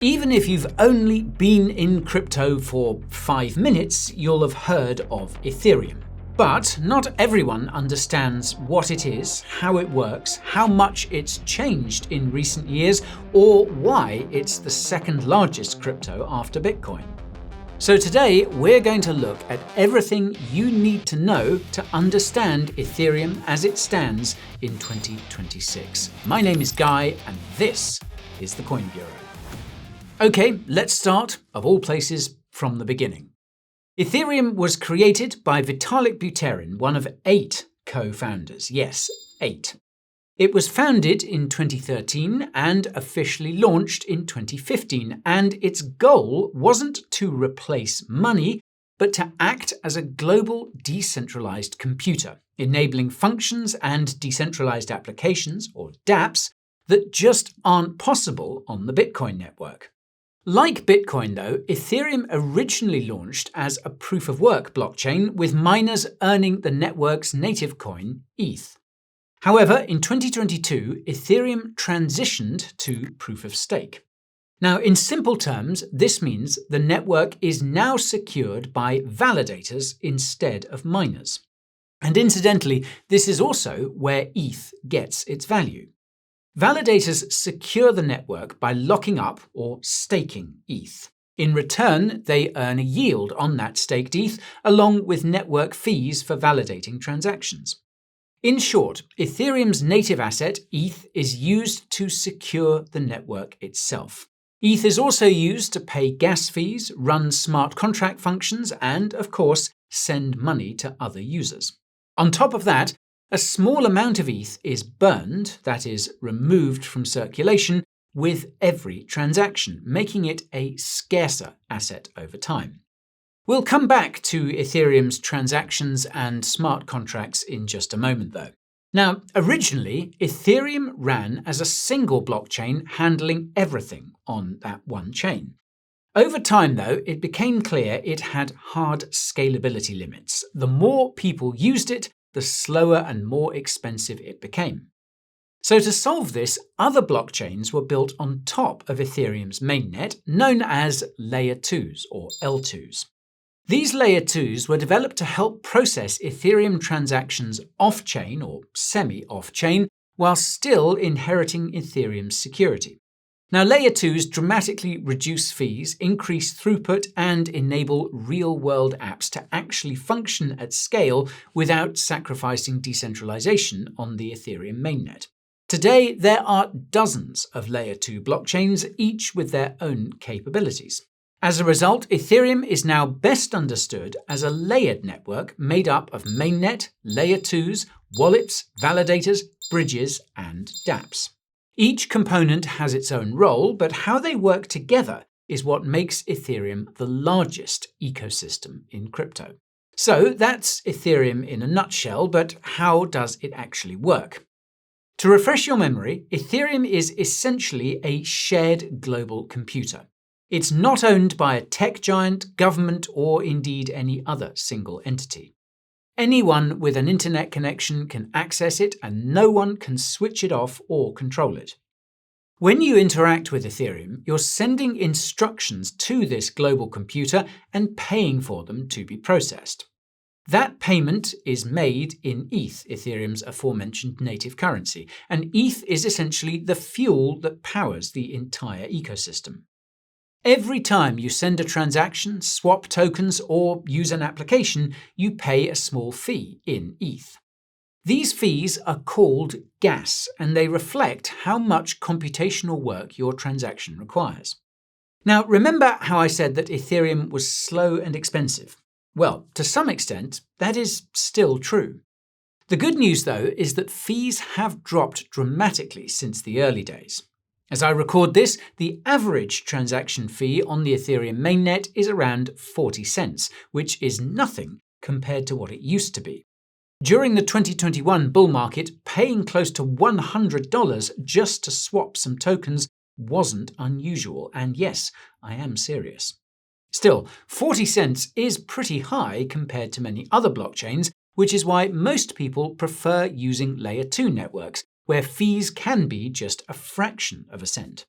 Even if you've only been in crypto for 5 minutes, you'll have heard of Ethereum. But not everyone understands what it is, how it works, how much it's changed in recent years, or why it's the second largest crypto after Bitcoin. So today, we're going to look at everything you need to know to understand Ethereum as it stands in 2026. My name is Guy, and this is the Coin Bureau. Okay, let's start, of all places, from the beginning. Ethereum was created by Vitalik Buterin, one of 8 co-founders. Yes, 8. It was founded in 2013 and officially launched in 2015, and its goal wasn't to replace money, but to act as a global decentralized computer, enabling functions and decentralized applications, or dApps, that just aren't possible on the Bitcoin network. Like Bitcoin, though, Ethereum originally launched as a proof-of-work blockchain, with miners earning the network's native coin, ETH. However, in 2022, Ethereum transitioned to proof-of-stake. Now, in simple terms, this means the network is now secured by validators instead of miners. And incidentally, this is also where ETH gets its value. Validators secure the network by locking up or staking ETH. In return, they earn a yield on that staked ETH, along with network fees for validating transactions. In short, Ethereum's native asset, ETH, is used to secure the network itself. ETH is also used to pay gas fees, run smart contract functions, and, of course, send money to other users. On top of that, a small amount of ETH is burned, that is, removed from circulation, with every transaction, making it a scarcer asset over time. We'll come back to Ethereum's transactions and smart contracts in just a moment, though. Now, originally, Ethereum ran as a single blockchain handling everything on that one chain. Over time, though, it became clear it had hard scalability limits. The more people used it, the slower and more expensive it became. So to solve this, other blockchains were built on top of Ethereum's mainnet, known as Layer 2s or L2s. These Layer 2s were developed to help process Ethereum transactions off-chain or semi-off-chain, while still inheriting Ethereum's security. Now, Layer 2s dramatically reduce fees, increase throughput, and enable real-world apps to actually function at scale without sacrificing decentralization on the Ethereum mainnet. Today, there are dozens of Layer 2 blockchains, each with their own capabilities. As a result, Ethereum is now best understood as a layered network made up of mainnet, Layer 2s, wallets, validators, bridges, and dApps. Each component has its own role, but how they work together is what makes Ethereum the largest ecosystem in crypto. So that's Ethereum in a nutshell, but how does it actually work? To refresh your memory, Ethereum is essentially a shared global computer. It's not owned by a tech giant, government, or indeed any other single entity. Anyone with an internet connection can access it, and no one can switch it off or control it. When you interact with Ethereum, you're sending instructions to this global computer and paying for them to be processed. That payment is made in ETH, Ethereum's aforementioned native currency, and ETH is essentially the fuel that powers the entire ecosystem. Every time you send a transaction, swap tokens, or use an application, you pay a small fee in ETH. These fees are called gas, and they reflect how much computational work your transaction requires. Now, remember how I said that Ethereum was slow and expensive? Well, to some extent, that is still true. The good news, though, is that fees have dropped dramatically since the early days. As I record this, the average transaction fee on the Ethereum mainnet is around 40 cents, which is nothing compared to what it used to be. During the 2021 bull market, paying close to $100 just to swap some tokens wasn't unusual, and yes, I am serious. Still, 40 cents is pretty high compared to many other blockchains, which is why most people prefer using Layer 2 networks, where fees can be just a fraction of a cent.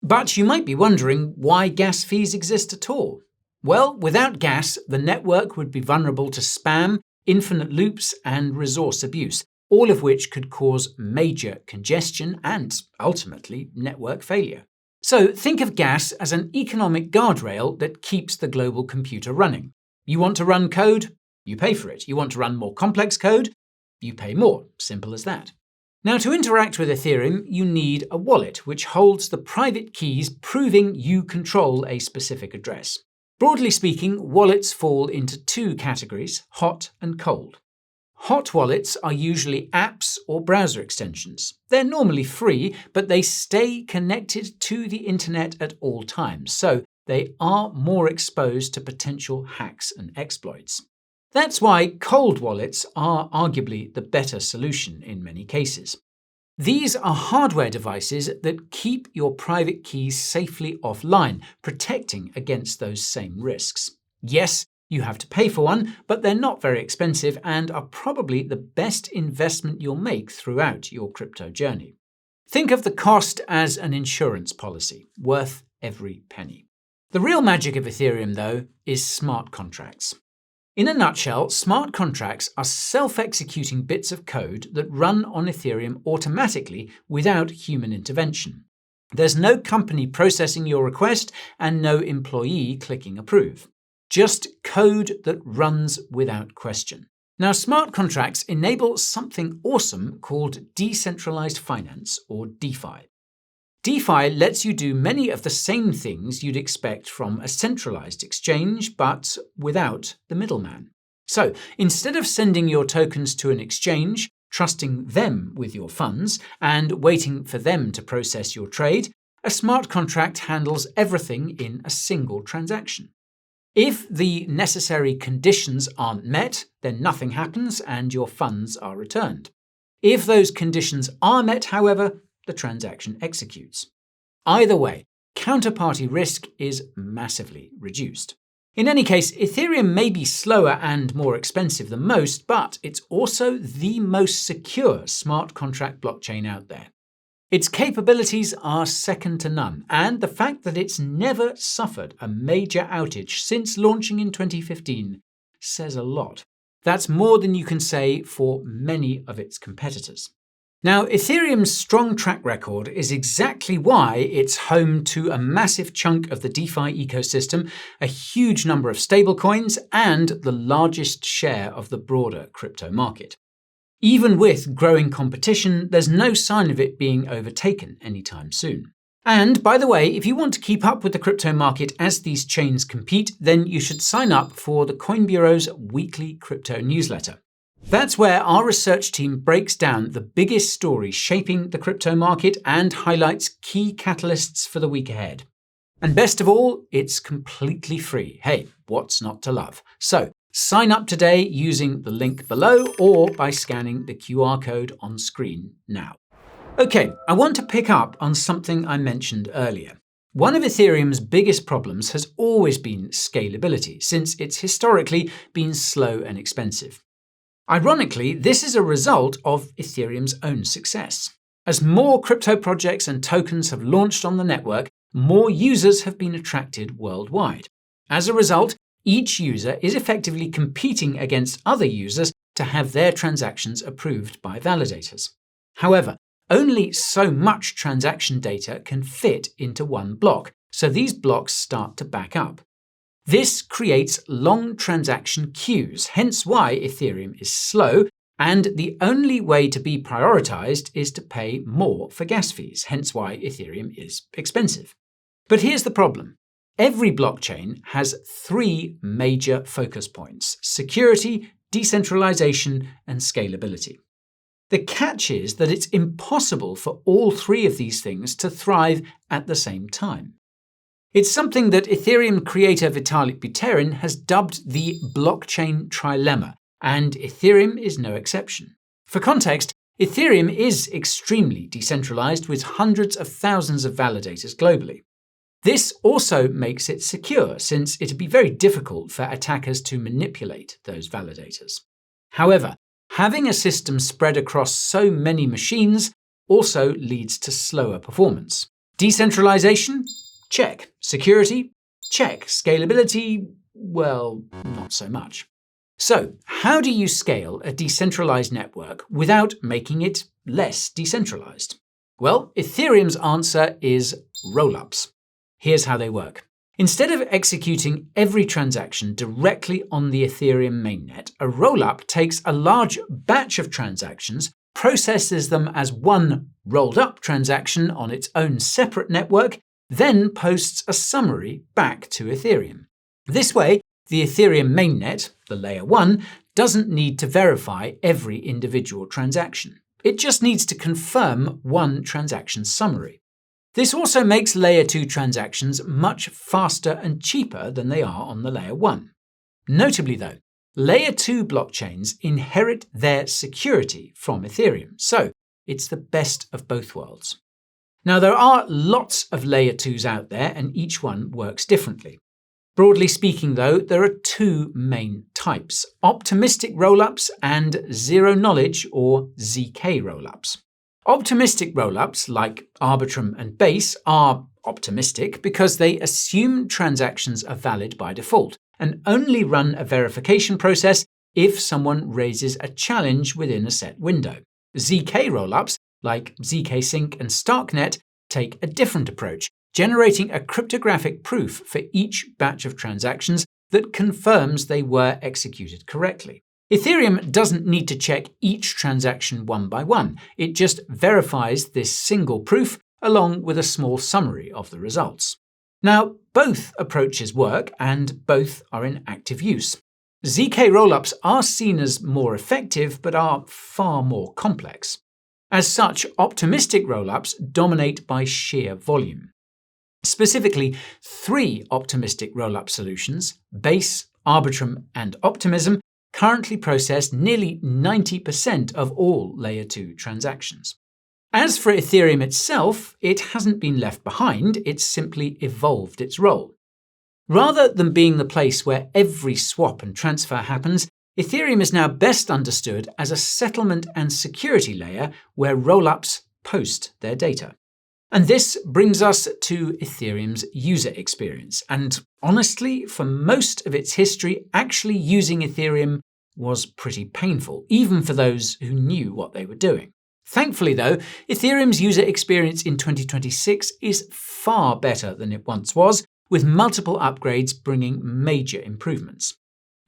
But you might be wondering why gas fees exist at all. Well, without gas, the network would be vulnerable to spam, infinite loops, and resource abuse, all of which could cause major congestion and, ultimately, network failure. So think of gas as an economic guardrail that keeps the global computer running. You want to run code? You pay for it. You want to run more complex code? You pay more. Simple as that. Now, to interact with Ethereum, you need a wallet which holds the private keys proving you control a specific address. Broadly speaking, wallets fall into two categories, hot and cold. Hot wallets are usually apps or browser extensions. They're normally free, but they stay connected to the internet at all times, so they are more exposed to potential hacks and exploits. That's why cold wallets are arguably the better solution in many cases. These are hardware devices that keep your private keys safely offline, protecting against those same risks. Yes, you have to pay for one, but they're not very expensive and are probably the best investment you'll make throughout your crypto journey. Think of the cost as an insurance policy, worth every penny. The real magic of Ethereum, though, is smart contracts. In a nutshell, smart contracts are self-executing bits of code that run on Ethereum automatically without human intervention. There's no company processing your request and no employee clicking approve. Just code that runs without question. Now, smart contracts enable something awesome called decentralized finance, or DeFi. DeFi lets you do many of the same things you'd expect from a centralized exchange, but without the middleman. So, instead of sending your tokens to an exchange, trusting them with your funds, and waiting for them to process your trade, a smart contract handles everything in a single transaction. If the necessary conditions aren't met, then nothing happens and your funds are returned. If those conditions are met, however, the transaction executes. Either way, counterparty risk is massively reduced. In any case, Ethereum may be slower and more expensive than most, but it's also the most secure smart contract blockchain out there. Its capabilities are second to none, and the fact that it's never suffered a major outage since launching in 2015 says a lot. That's more than you can say for many of its competitors. Now, Ethereum's strong track record is exactly why it's home to a massive chunk of the DeFi ecosystem, a huge number of stablecoins, and the largest share of the broader crypto market. Even with growing competition, there's no sign of it being overtaken anytime soon. And, by the way, if you want to keep up with the crypto market as these chains compete, then you should sign up for the Coin Bureau's weekly crypto newsletter. That's where our research team breaks down the biggest stories shaping the crypto market and highlights key catalysts for the week ahead. And best of all, it's completely free. Hey, what's not to love? So, sign up today using the link below or by scanning the QR code on screen now. Okay, I want to pick up on something I mentioned earlier. One of Ethereum's biggest problems has always been scalability, since it's historically been slow and expensive. Ironically, this is a result of Ethereum's own success. As more crypto projects and tokens have launched on the network, more users have been attracted worldwide. As a result, each user is effectively competing against other users to have their transactions approved by validators. However, only so much transaction data can fit into one block, so these blocks start to back up. This creates long transaction queues, hence why Ethereum is slow, and the only way to be prioritized is to pay more for gas fees, hence why Ethereum is expensive. But here's the problem. Every blockchain has three major focus points: security, decentralization, and scalability. The catch is that it's impossible for all three of these things to thrive at the same time. It's something that Ethereum creator Vitalik Buterin has dubbed the blockchain trilemma, and Ethereum is no exception. For context, Ethereum is extremely decentralized with hundreds of thousands of validators globally. This also makes it secure, since it'd be very difficult for attackers to manipulate those validators. However, having a system spread across so many machines also leads to slower performance. Decentralization? Check. Security? Check. Scalability? Well, not so much. So, how do you scale a decentralized network without making it less decentralized? Well, Ethereum's answer is rollups. Here's how they work. Instead of executing every transaction directly on the Ethereum mainnet, a rollup takes a large batch of transactions, processes them as one rolled-up transaction on its own separate network, then posts a summary back to Ethereum. This way, the Ethereum mainnet, the layer 1, doesn't need to verify every individual transaction. It just needs to confirm one transaction summary. This also makes layer 2 transactions much faster and cheaper than they are on the layer 1. Notably though, layer 2 blockchains inherit their security from Ethereum, so it's the best of both worlds. Now there are lots of layer 2s out there and each one works differently. Broadly speaking though, there are two main types: optimistic rollups and zero-knowledge or ZK rollups. Optimistic rollups, like Arbitrum and Base, are optimistic because they assume transactions are valid by default and only run a verification process if someone raises a challenge within a set window. ZK rollups, like ZK Sync and Starknet, take a different approach, generating a cryptographic proof for each batch of transactions that confirms they were executed correctly. Ethereum doesn't need to check each transaction one by one. It just verifies this single proof along with a small summary of the results. Now, both approaches work and both are in active use. ZK rollups are seen as more effective but are far more complex. As such, optimistic rollups dominate by sheer volume. Specifically, 3 optimistic rollup solutions, Base, Arbitrum, and Optimism, currently process nearly 90% of all Layer 2 transactions. As for Ethereum itself, it hasn't been left behind, it's simply evolved its role. Rather than being the place where every swap and transfer happens, Ethereum is now best understood as a settlement and security layer where rollups post their data. And this brings us to Ethereum's user experience. And honestly, for most of its history, actually using Ethereum was pretty painful, even for those who knew what they were doing. Thankfully, though, Ethereum's user experience in 2026 is far better than it once was, with multiple upgrades bringing major improvements.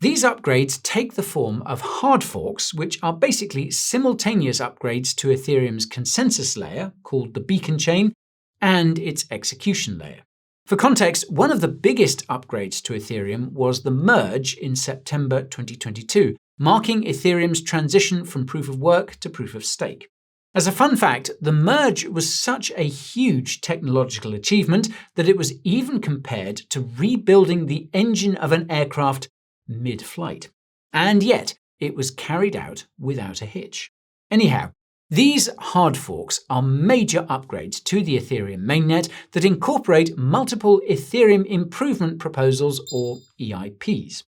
These upgrades take the form of hard forks, which are basically simultaneous upgrades to Ethereum's consensus layer, called the beacon chain, and its execution layer. For context, one of the biggest upgrades to Ethereum was the merge in September 2022, marking Ethereum's transition from proof of work to proof of stake. As a fun fact, the merge was such a huge technological achievement that it was even compared to rebuilding the engine of an aircraft mid-flight. And yet, it was carried out without a hitch. Anyhow, these hard forks are major upgrades to the Ethereum mainnet that incorporate multiple Ethereum Improvement Proposals or EIPs.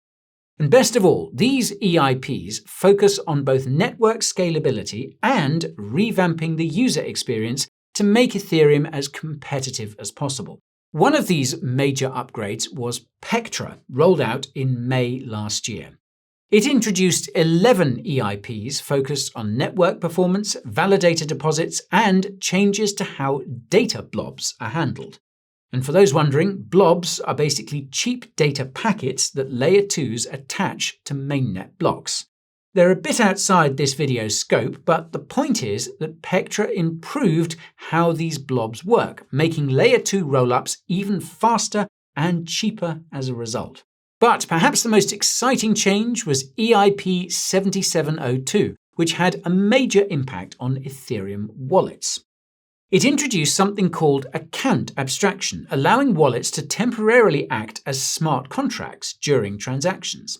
And best of all, these EIPs focus on both network scalability and revamping the user experience to make Ethereum as competitive as possible. One of these major upgrades was Pectra, rolled out in May last year. It introduced 11 EIPs focused on network performance, validator deposits, and changes to how data blobs are handled. And for those wondering, blobs are basically cheap data packets that Layer 2s attach to mainnet blocks. They're a bit outside this video's scope, but the point is that Pectra improved how these blobs work, making Layer 2 rollups even faster and cheaper as a result. But perhaps the most exciting change was EIP 7702, which had a major impact on Ethereum wallets. It introduced something called account abstraction, allowing wallets to temporarily act as smart contracts during transactions.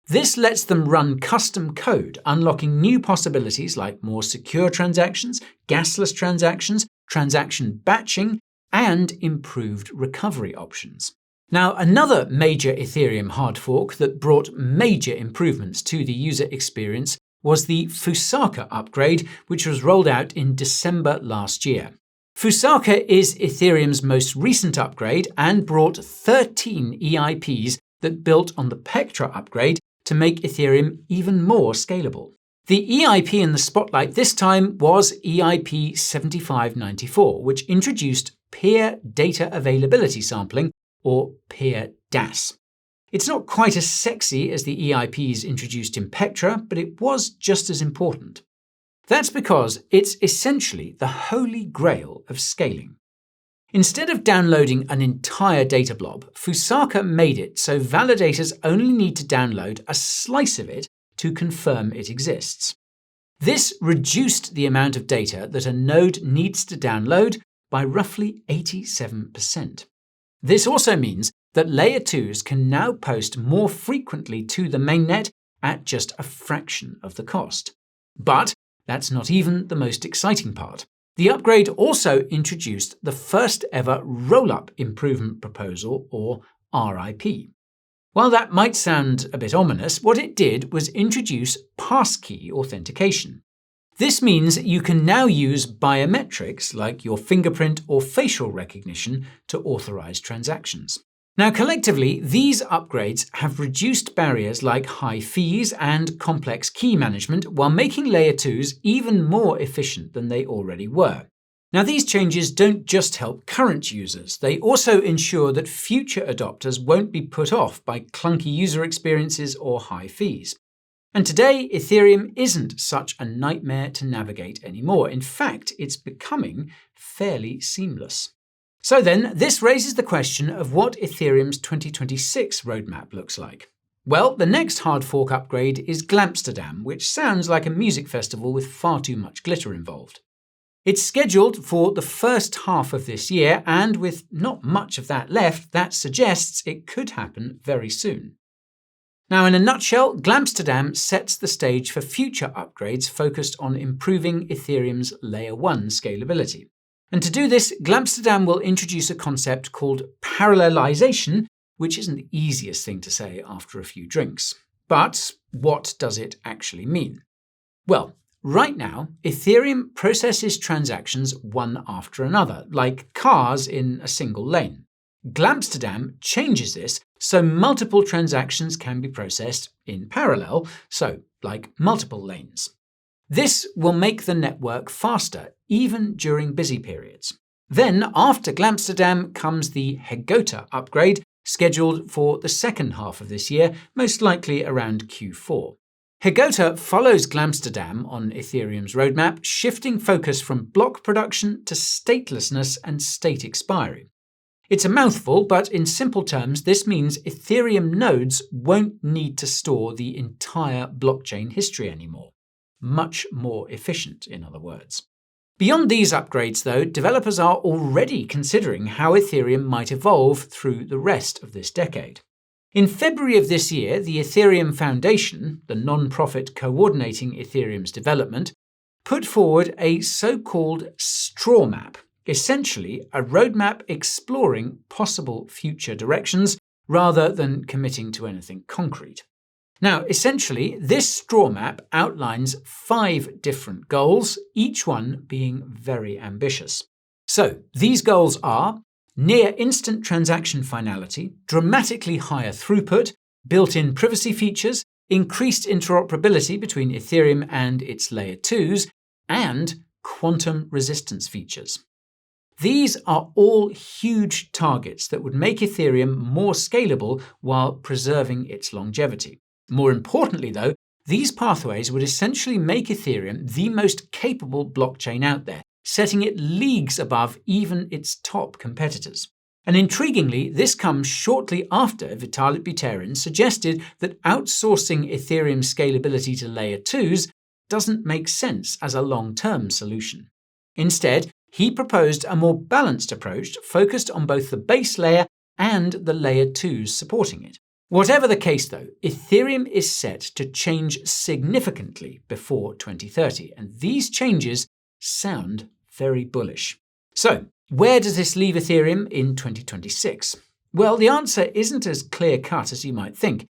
This lets them run custom code, unlocking new possibilities like more secure transactions, gasless transactions, transaction batching, and improved recovery options. Now, another major Ethereum hard fork that brought major improvements to the user experience was the Fusaka upgrade, which was rolled out in December last year. Fusaka is Ethereum's most recent upgrade and brought 13 EIPs that built on the Pectra upgrade to make Ethereum even more scalable. The EIP in the spotlight this time was EIP 7594, which introduced peer data availability sampling, or peer DAS. It's not quite as sexy as the EIPs introduced in Pectra, but it was just as important. That's because it's essentially the holy grail of scaling. Instead of downloading an entire data blob, Fusaka made it so validators only need to download a slice of it to confirm it exists. This reduced the amount of data that a node needs to download by roughly 87%. This also means that Layer 2s can now post more frequently to the mainnet at just a fraction of the cost. But that's not even the most exciting part. The upgrade also introduced the first ever Rollup improvement proposal, or RIP. While that might sound a bit ominous, what it did was introduce passkey authentication. This means you can now use biometrics like your fingerprint or facial recognition to authorize transactions. Now, collectively, these upgrades have reduced barriers like high fees and complex key management while making Layer 2s even more efficient than they already were. Now, these changes don't just help current users, they also ensure that future adopters won't be put off by clunky user experiences or high fees. And today, Ethereum isn't such a nightmare to navigate anymore. In fact, it's becoming fairly seamless. So then, this raises the question of what Ethereum's 2026 roadmap looks like. Well, the next hard fork upgrade is Glamsterdam, which sounds like a music festival with far too much glitter involved. It's scheduled for the first half of this year, and with not much of that left, that suggests it could happen very soon. Now, in a nutshell, Glamsterdam sets the stage for future upgrades focused on improving Ethereum's Layer 1 scalability. And to do this, Glamsterdam will introduce a concept called parallelization, which isn't the easiest thing to say after a few drinks. But what does it actually mean? Well, right now, Ethereum processes transactions one after another, like cars in a single lane. Glamsterdam changes this so multiple transactions can be processed in parallel, so like multiple lanes. This will make the network faster, even during busy periods. Then, after Glamsterdam, comes the Hegota upgrade, scheduled for the second half of this year, most likely around Q4. Hegota follows Glamsterdam on Ethereum's roadmap, shifting focus from block production to statelessness and state expiry. It's a mouthful, but in simple terms, this means Ethereum nodes won't need to store the entire blockchain history anymore. Much more efficient, in other words. Beyond these upgrades, though, developers are already considering how Ethereum might evolve through the rest of this decade. In February of this year, the Ethereum Foundation, the non-profit coordinating Ethereum's development, put forward a so-called straw map, essentially a roadmap exploring possible future directions rather than committing to anything concrete. Now, essentially, this straw map outlines 5 different goals, each one being very ambitious. So, these goals are near instant transaction finality, dramatically higher throughput, built-in privacy features, increased interoperability between Ethereum and its Layer 2s, and quantum resistance features. These are all huge targets that would make Ethereum more scalable while preserving its longevity. More importantly, though, these pathways would essentially make Ethereum the most capable blockchain out there, setting it leagues above even its top competitors. And intriguingly, this comes shortly after Vitalik Buterin suggested that outsourcing Ethereum's scalability to Layer 2s doesn't make sense as a long-term solution. Instead, he proposed a more balanced approach focused on both the base layer and the Layer 2s supporting it. Whatever the case, though, Ethereum is set to change significantly before 2030, and these changes sound very bullish. So, where does this leave Ethereum in 2026? Well, the answer isn't as clear-cut as you might think.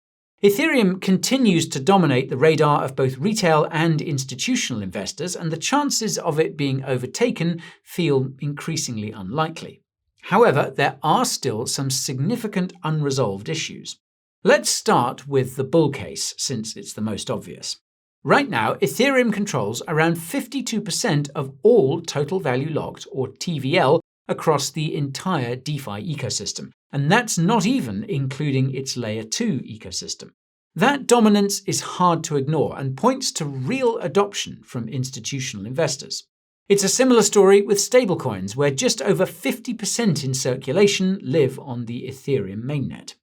Ethereum continues to dominate the radar of both retail and institutional investors, and the chances of it being overtaken feel increasingly unlikely. However, there are still some significant unresolved issues. Let's start with the bull case, since it's the most obvious. Right now, Ethereum controls around 52% of all total value locked, or TVL, across the entire DeFi ecosystem, and that's not even including its Layer 2 ecosystem. That dominance is hard to ignore and points to real adoption from institutional investors. It's a similar story with stablecoins, where just over 50% in circulation live on the Ethereum mainnet.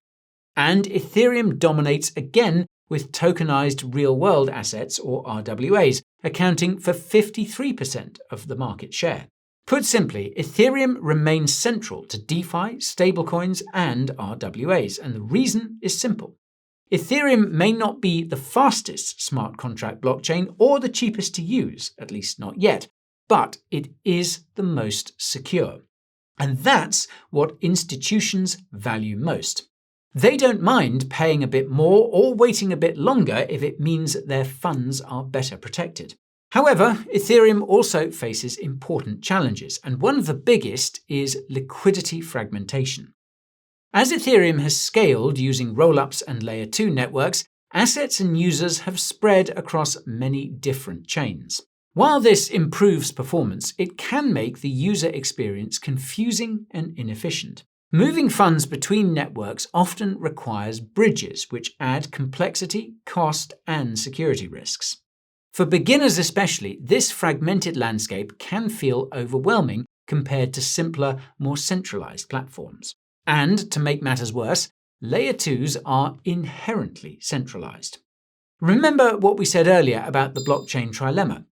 And Ethereum dominates again with tokenized real-world assets, or RWAs, accounting for 53% of the market share. Put simply, Ethereum remains central to DeFi, stablecoins, and RWAs, and the reason is simple. Ethereum may not be the fastest smart contract blockchain or the cheapest to use, at least not yet, but it is the most secure. And that's what institutions value most. They don't mind paying a bit more or waiting a bit longer if it means their funds are better protected. However, Ethereum also faces important challenges, and one of the biggest is liquidity fragmentation. As Ethereum has scaled using Rollups and Layer 2 networks, assets and users have spread across many different chains. While this improves performance, it can make the user experience confusing and inefficient. Moving funds between networks often requires bridges, which add complexity, cost, and security risks. For beginners especially, this fragmented landscape can feel overwhelming compared to simpler, more centralized platforms. And to make matters worse, Layer 2s are inherently centralized. Remember what we said earlier about the blockchain trilemma.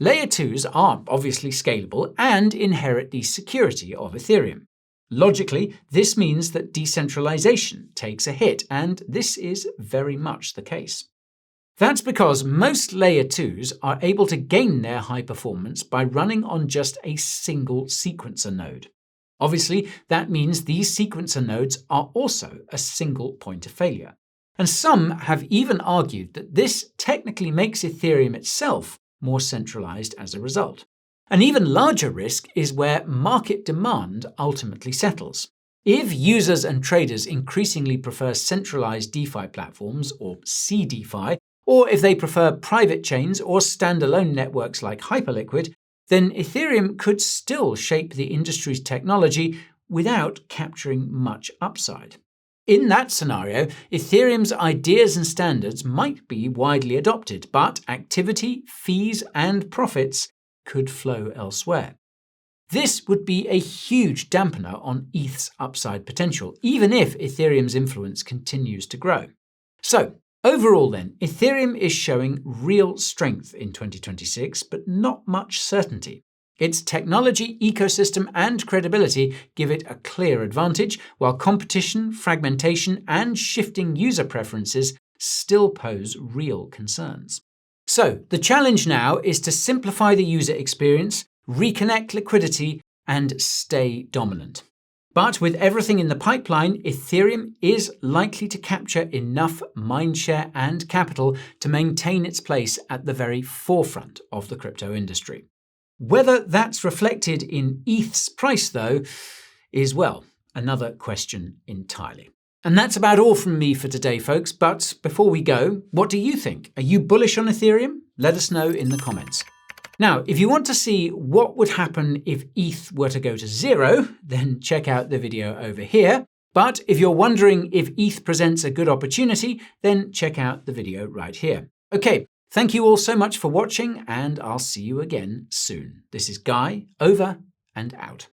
Layer 2s are obviously scalable and inherit the security of Ethereum. Logically, this means that decentralization takes a hit, and this is very much the case. That's because most Layer 2s are able to gain their high performance by running on just a single sequencer node. Obviously, that means these sequencer nodes are also a single point of failure. And some have even argued that this technically makes Ethereum itself more centralized as a result. An even larger risk is where market demand ultimately settles. If users and traders increasingly prefer centralized DeFi platforms, or CDeFi, or if they prefer private chains or standalone networks like Hyperliquid, then Ethereum could still shape the industry's technology without capturing much upside. In that scenario, Ethereum's ideas and standards might be widely adopted, but activity, fees, and profits could flow elsewhere. This would be a huge dampener on ETH's upside potential, even if Ethereum's influence continues to grow. So, overall then, Ethereum is showing real strength in 2026, but not much certainty. Its technology, ecosystem, and credibility give it a clear advantage, while competition, fragmentation, and shifting user preferences still pose real concerns. So, the challenge now is to simplify the user experience, reconnect liquidity, and stay dominant. But with everything in the pipeline, Ethereum is likely to capture enough mindshare and capital to maintain its place at the very forefront of the crypto industry. Whether that's reflected in ETH's price, though, is, well, another question entirely. And that's about all from me for today, folks. But before we go, what do you think? Are you bullish on Ethereum? Let us know in the comments. Now, if you want to see what would happen if ETH were to go to zero, then check out the video over here. But if you're wondering if ETH presents a good opportunity, then check out the video right here. Okay, thank you all so much for watching, and I'll see you again soon. This is Guy, over and out.